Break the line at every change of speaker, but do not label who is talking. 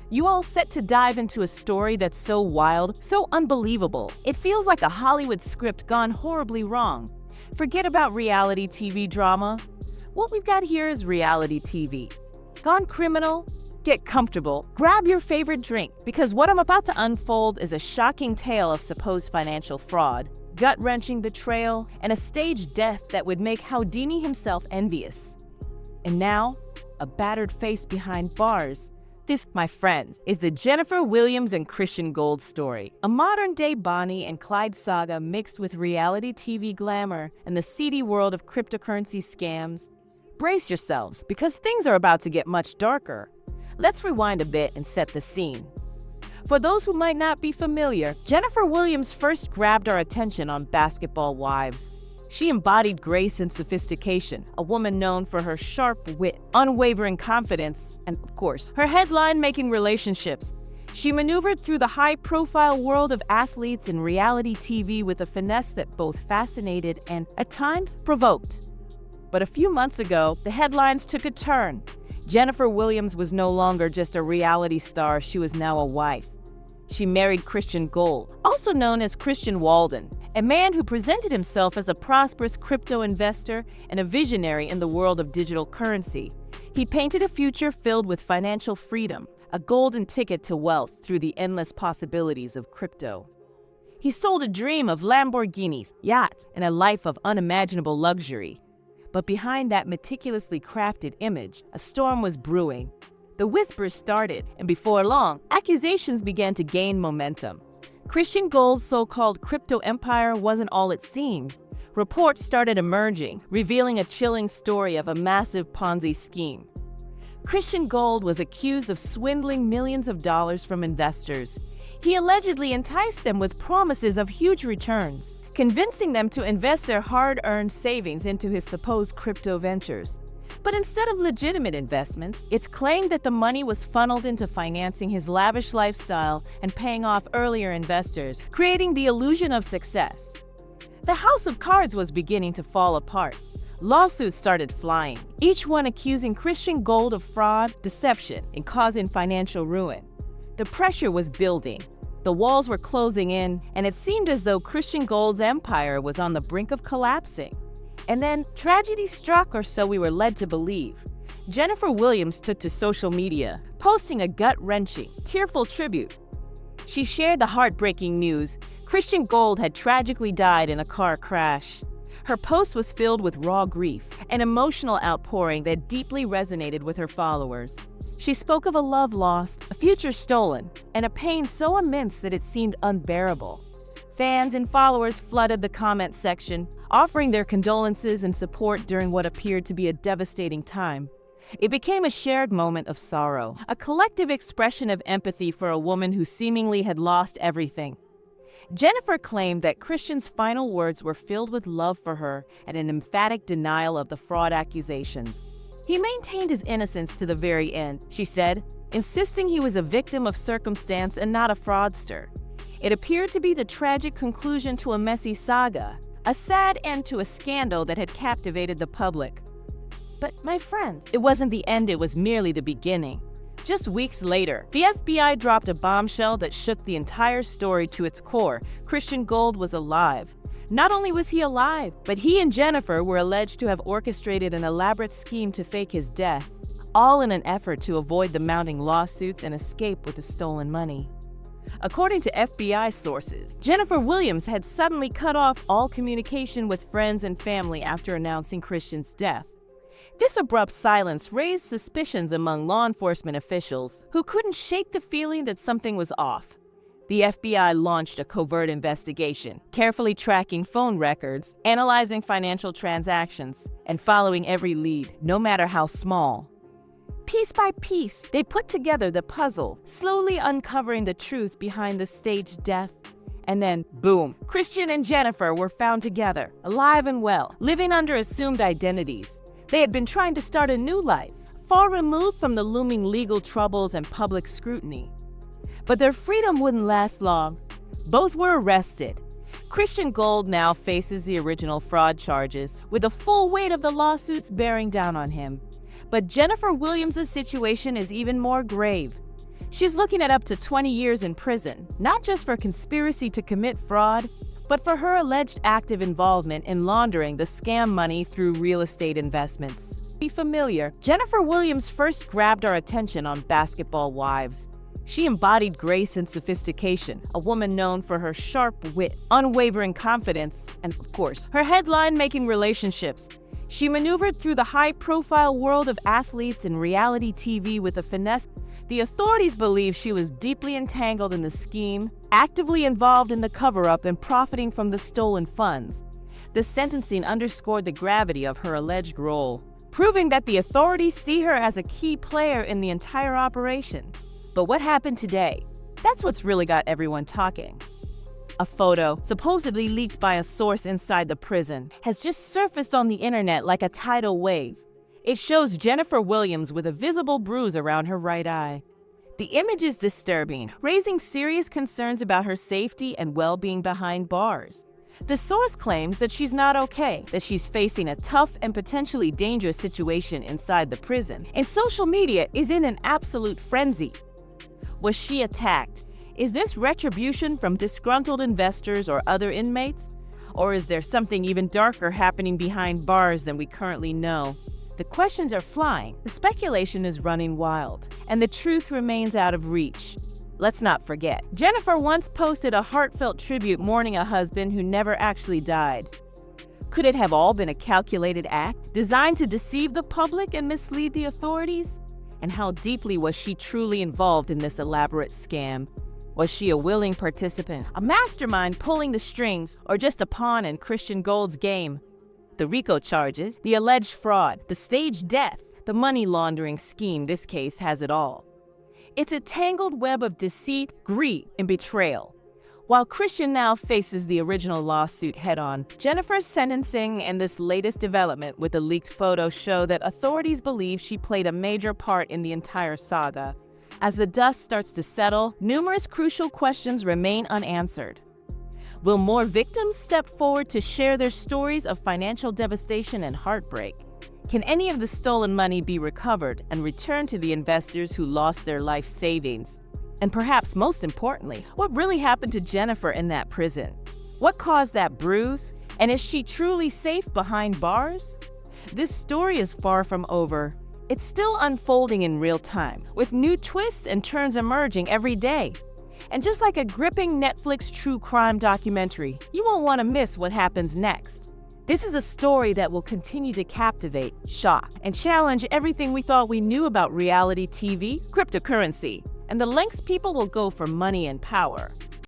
You all set to dive into a story that's so wild, so unbelievable. It feels like a Hollywood script gone horribly wrong. Forget about reality TV drama. What we've got here is reality TV. Gone criminal? Get comfortable, grab your favorite drink, because what I'm about to unfold is a shocking tale of supposed financial fraud, gut-wrenching betrayal, and a staged death that would make Houdini himself envious. And now, a battered face behind bars. This, my friends, is the Jennifer Williams and Christian Gold story, a modern-day Bonnie and Clyde saga mixed with reality TV glamour and the seedy world of cryptocurrency scams. Brace yourselves, because things are about to get much darker. Let's rewind a bit and set the scene. For those who might not be familiar, Jennifer Williams first grabbed our attention on Basketball Wives. She embodied grace and sophistication, a woman known for her sharp wit, unwavering confidence, and, of course, her headline-making relationships. She maneuvered through the high-profile world of athletes and reality TV with a finesse that both fascinated and, at times, provoked. But a few months ago, the headlines took a turn. Jennifer Williams was no longer just a reality star, she was now a wife. She married Christian Gold, also known as Christian Walden, a man who presented himself as a prosperous crypto investor and a visionary in the world of digital currency. He painted a future filled with financial freedom, a golden ticket to wealth through the endless possibilities of crypto. He sold a dream of Lamborghinis, yachts, and a life of unimaginable luxury. But behind that meticulously crafted image, a storm was brewing. The whispers started, and before long, accusations began to gain momentum. Christian Gold's so-called crypto empire wasn't all it seemed. Reports started emerging, revealing a chilling story of a massive Ponzi scheme. Christian Gold was accused of swindling millions of dollars from investors. He allegedly enticed them with promises of huge returns, convincing them to invest their hard-earned savings into his supposed crypto ventures. But instead of legitimate investments, it's claimed that the money was funneled into financing his lavish lifestyle and paying off earlier investors, creating the illusion of success. The house of cards was beginning to fall apart. Lawsuits started flying, each one accusing Christian Gold of fraud, deception, and causing financial ruin. The pressure was building. The walls were closing in, and it seemed as though Christian Gold's empire was on the brink of collapsing. And then tragedy struck, or so we were led to believe. Jennifer Williams took to social media, posting a gut-wrenching, tearful tribute. She shared the heartbreaking news: Christian Gold had tragically died in a car crash. Her post was filled with raw grief, an emotional outpouring that deeply resonated with her followers. She spoke of a love lost, a future stolen, and a pain so immense that it seemed unbearable. Fans and followers flooded the comment section, offering their condolences and support during what appeared to be a devastating time. It became a shared moment of sorrow, a collective expression of empathy for a woman who seemingly had lost everything. Jennifer claimed that Christian's final words were filled with love for her and an emphatic denial of the fraud accusations. He maintained his innocence to the very end, she said, insisting he was a victim of circumstance and not a fraudster. It appeared to be the tragic conclusion to a messy saga, a sad end to a scandal that had captivated the public. But, my friend, it wasn't the end, it was merely the beginning. Just weeks later, the FBI dropped a bombshell that shook the entire story to its core. Christian Gold was alive. Not only was he alive, but he and Jennifer were alleged to have orchestrated an elaborate scheme to fake his death, all in an effort to avoid the mounting lawsuits and escape with the stolen money. According to FBI sources, Jennifer Williams had suddenly cut off all communication with friends and family after announcing Christian's death. This abrupt silence raised suspicions among law enforcement officials who couldn't shake the feeling that something was off. The FBI launched a covert investigation, carefully tracking phone records, analyzing financial transactions, and following every lead, no matter how small. Piece by piece, they put together the puzzle, slowly uncovering the truth behind the staged death. And then, boom, Christian and Jennifer were found together, alive and well, living under assumed identities. They had been trying to start a new life, far removed from the looming legal troubles and public scrutiny. But their freedom wouldn't last long. Both were arrested. Christian Gold now faces the original fraud charges, with the full weight of the lawsuits bearing down on him. But Jennifer Williams' situation is even more grave. She's looking at up to 20 years in prison, not just for conspiracy to commit fraud, but for her alleged active involvement in laundering the scam money through real estate investments. Be familiar, Jennifer Williams first grabbed our attention on Basketball Wives. She embodied grace and sophistication, a woman known for her sharp wit, unwavering confidence, and, of course, her headline-making relationships. She maneuvered through the high-profile world of athletes and reality TV with a finesse. The authorities believe she was deeply entangled in the scheme, actively involved in the cover-up and profiting from the stolen funds. The sentencing underscored the gravity of her alleged role, proving that the authorities see her as a key player in the entire operation. But what happened today? That's what's really got everyone talking. A photo, supposedly leaked by a source inside the prison, has just surfaced on the internet like a tidal wave. It shows Jennifer Williams with a visible bruise around her right eye. The image is disturbing, raising serious concerns about her safety and well-being behind bars. The source claims that she's not okay, that she's facing a tough and potentially dangerous situation inside the prison, and social media is in an absolute frenzy. Was she attacked? Is this retribution from disgruntled investors or other inmates? Or is there something even darker happening behind bars than we currently know? The questions are flying, the speculation is running wild, and the truth remains out of reach. Let's not forget, Jennifer once posted a heartfelt tribute mourning a husband who never actually died. Could it have all been a calculated act, designed to deceive the public and mislead the authorities? And how deeply was she truly involved in this elaborate scam? Was she a willing participant, a mastermind pulling the strings, or just a pawn in Christian Gold's game? The RICO charges, the alleged fraud, the staged death, the money laundering scheme, this case has it all. It's a tangled web of deceit, greed, and betrayal. While Christian now faces the original lawsuit head-on, Jennifer's sentencing and this latest development with the leaked photo show that authorities believe she played a major part in the entire saga. As the dust starts to settle, numerous crucial questions remain unanswered. Will more victims step forward to share their stories of financial devastation and heartbreak? Can any of the stolen money be recovered and returned to the investors who lost their life savings? And perhaps most importantly, what really happened to Jennifer in that prison? What caused that bruise? And is she truly safe behind bars? This story is far from over. It's still unfolding in real time, with new twists and turns emerging every day. And just like a gripping Netflix true crime documentary, you won't want to miss what happens next. This is a story that will continue to captivate, shock, and challenge everything we thought we knew about reality TV, cryptocurrency, and the lengths people will go for money and power.